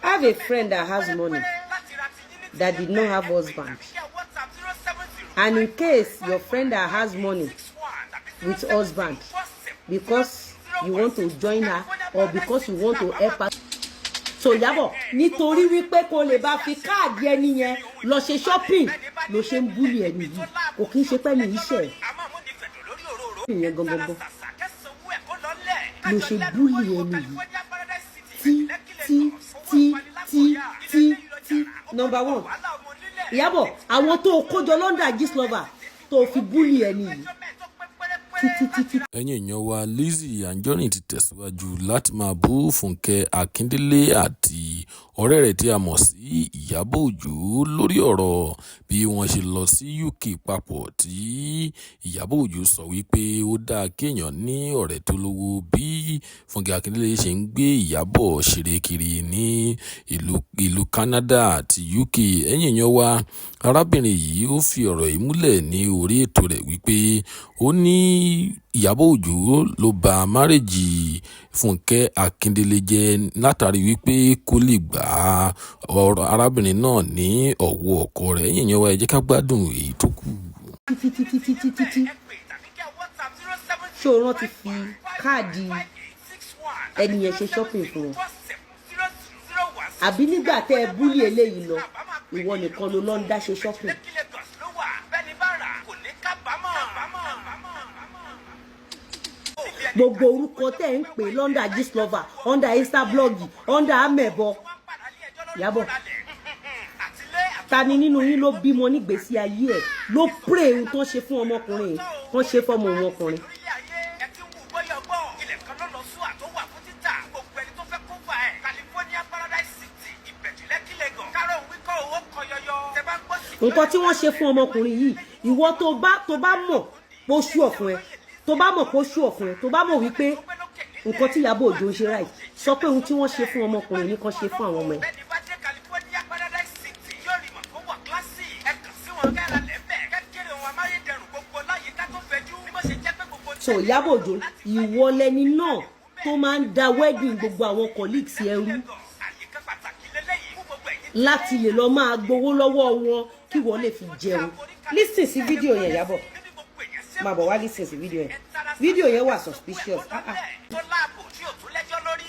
I have a friend that has money that did not have husband. And in case your friend that has money with husband, because you want to join her or because you want to help her, so Iyabo, nítorí wípé kó lè bá fi káàdì ẹni yẹn lọ ṣe shopping ló ṣe ń bully ẹni yìí, kò kí ń ṣe pé ní iṣẹ́ ìyẹn gangan ló ṣe bully ẹni yìí tí number one. Iyabo, àwọn tó kójọ London gist lover tó fi bully ẹni yìí. Ẹ̀yin èèyàn wa, Lizzy Anjorin ti tẹ̀síwájú láti máa bú Fúnkẹ́ Akíndélé àti ọ̀rẹ́ rẹ̀ tí a mọ̀ sí Ìyábọ̀ Òjó lórí ọ̀rọ̀ bí wọ́n ṣe lọ sí UK papọ̀, tí Ìyábọ̀ Òjó sọ wípé ó dáa kéèyàn ní ọ̀rẹ́ tó lówó, bí Fúnkẹ́ Akíndélé ṣe ń gbé Ìyábọ̀ ṣeré kiri ní ìlú Canada àti UK. Ẹ̀yin èèyàn wa, arábìnrin yìí ó fi ọ̀rọ̀ yìí múlẹ̀ ní orí ètò rẹ̀ wípé ó ní Ìyábọ̀ Òjó ló bà márèjì Fúnkẹ́ Akíndélé jẹ́ látàrí wípé kó lè gbà arábìnrin náà ní ọ̀wọ́ ọkọ rẹ̀. Ẹ̀yin èèyàn wa, ẹ jẹ́ ká gbádùn èyí tó kù. Ṣé o rántí fi káàdì ẹni yẹn ṣe shopping fún wọn? Àbí nígbà tẹ́ ẹ búlì eléyìí lọ, ìwọ nìkan ló lọ ń dá ṣe shopping? Gbogbo orúkọ tẹ́ ń pè London gist lover, under Insta blog, under amẹ̀bọ. Iyabo, ta ni nínú yín ló bímọ nígbésí ayé ẹ̀ ló pray ohun tó ṣe fún ọmọkùnrin tó ṣe fọ́mọ òun ọkùnrin? Nǹkan tí wọ́n ṣe fún ọmọkùnrin yìí, ìwọ tó bá mọ̀ pé ó ṣú ọ̀fun ẹ, tó bá mọ̀ pé ó ṣú ọ̀fun ẹ, tó bá mọ̀ wípé nǹkan tí Iyábọ̀ Òjó ń ṣe ráì, sọ pé ohun tí wọ́n ṣe fún ọmọkùnrin ní kan ṣe fún àwọn ọmọ ẹ̀. So Iyábọ̀ Òjó, ìwọ lẹni náà tó máa ń da wedding gbogbo àwọn colleagues ẹrú láti lè lọ máa gbowó lọ́wọ́ wọn kí wọ́n lè fi jẹun. Listen sí fídíò yẹn, Iyábọ̀. Máa bọ̀ wá listen sí fídíò yẹn. Fídíò yẹn wà suspicious.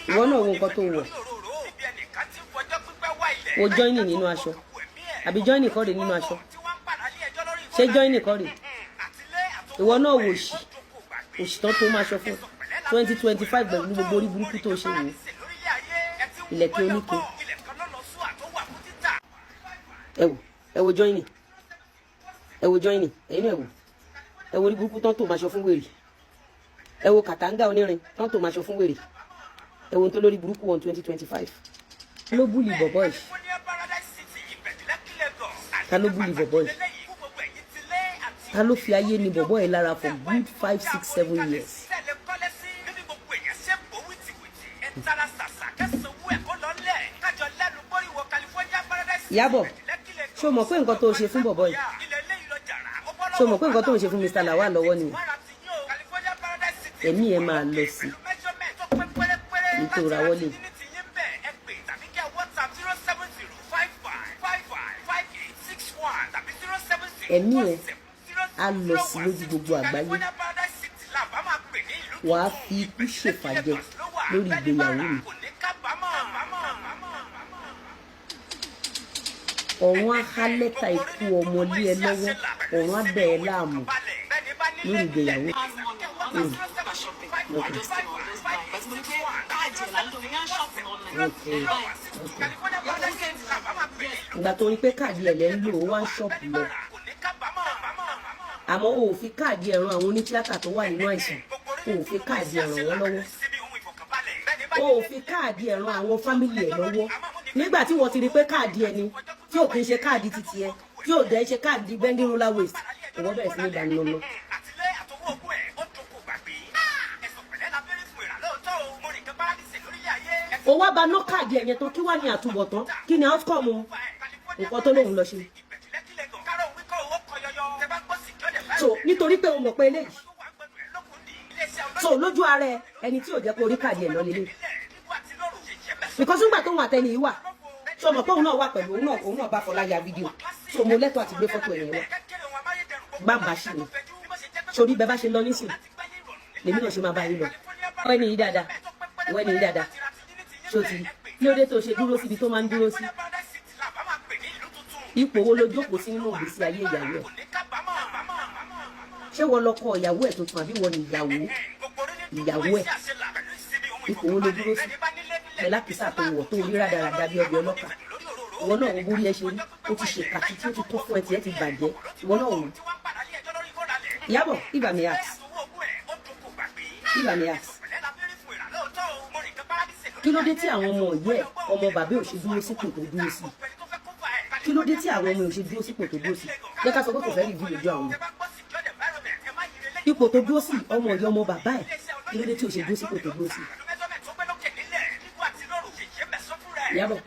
Ìwọ náà wo nǹkan tó wọ̀. Wo joining nínú aṣọ. Àbí joining kọ́ rè nínú aṣọ. Ṣé joining kọ́ rè? Ìwọ náà wo òṣì tán tó máa ṣọ fún 2025 pẹ̀lú gbogbo orí burúkú tó ṣe wò. Ilẹ̀kẹ̀ oníke. Ẹ wo joining. Ẹ wo joining. Ẹ̀yin náà ẹ wo orí burúkú tán tó máa ṣọ fún wèrè. Ẹ wo kàtàǹgà onírin tán tó máa ṣọ fún wèrè. Ẹ wo tó lórí burúkú wọn 2025. Ta ló búlì bọ̀bọ̀ yìí? Ta ló búlì bọ̀bọ̀ yìí? Ta ló fi ayé ni bọ̀bọ̀ yìí lára for good 5, 6, 7 years? Iyábọ̀, ṣé o mọ̀ pé nǹkan tó ṣe fún bọ̀bọ̀ yìí? Ṣé o mọ̀ pé nǹkan tó ń ṣe fún Mr. Lawal lọ́wọ́ nìyẹn? Ẹ̀mí ẹ̀ máa lọ sí nítorí àwọlé. Ẹ̀mí ẹ̀ á lọ sí lójú gbogbo àgbáyé. Wàá fi ikú ṣèfàjẹ lórí ìgbéyàwó mi. Ọ̀run á há lẹ́tà ikú ọmọlé ẹ lọ́wọ́, ọ̀run á bẹ̀ ẹ́ láàmú lórí ìgbéyàwó. Ìgbà tó rí pé káàdì ẹ̀ lẹ́ ń lò ó wá ń ṣọ́ọ̀pù lọ. Àmọ́ o ò fi káàdì ẹ̀ràn àwọn onítíátà tó wà nínú àìsàn, o ò fi káàdì ẹ̀ràn wọn lọ́wọ́. O ò fi káàdì ẹ̀ràn àwọn fámìlì ẹ̀ lọ́wọ́. Nígbà tí wọ́n ti rí pé káàdì ẹni tí ò kì í ṣe káàdì titi ẹ, tí ò dẹ̀ ṣe káàdì bending roller waist, ìwọ bẹ̀rẹ̀ sí ní ìdánilọ́lọ́. O wá ba ná káàdì ẹ̀yẹ tó kí wá ní àtúbọ̀tán, kí ni outcome nǹkan tó lóun lọ ṣe. So nítorí pé o mọ̀ pé eléyìí, so lójú ara ẹni tí ò jẹ́ kó rí káàdì ẹ̀ lọ lélẹ̀. because nígbà tó wà tẹ́ni wà so mo pé òun náà wà pẹ̀lú òun náà bá Fọlá ya fídíò so mo lẹ́tọ̀ọ́ àti gbé fọ́tò ẹ̀yìn wá gbàgbà sí mi sórí bẹ́ẹ̀ bá ṣe lọ nísìn lèmi náà ṣe máa bá yín lọ ọ̀ẹ́ nìyí dáadáa ìwẹ́ nìyí dáadáa ṣó ti kí ló dé tó ṣe dúró síbi tó máa ń dúró sí ipò wo ló jókòó sí nínú ìgbésí ayé ìyàwó ẹ̀ ṣé wọ́n lọ kọ ìyàwó ẹ̀ tuntun àbí wọ́n ní ìyàwó ẹ̀ ipò wo ló dúró sí pẹ̀lú àkísà tó wọ̀ tó rí rádaràda bí ọbẹ̀ ọlọ́kà ìwọ náà wo bórí ẹ ṣe rí ó ti ṣe kàkí tí ó ti tó fún ẹ tí ẹ ti bàjẹ́ ìwọ náà wò Ìyábọ̀ if I may ask kí ló dé tí àwọn ọmọ ọ̀yẹ́ ọmọ bàbá ò ṣe dúró sípò tó dúró sí kí ló dé tí àwọn ọmọ ò ṣe dúró sípò tó dúró sí jẹ́ ká sọ pé kò fẹ́ rí ìdí lójú àwọn ipò tó dúró sí ọmọ ọ̀yẹ́ ọmọ bàbá ẹ̀ kí ló dé tí ò ṣe dúró sípò tó dúró sí Ìyábọ̀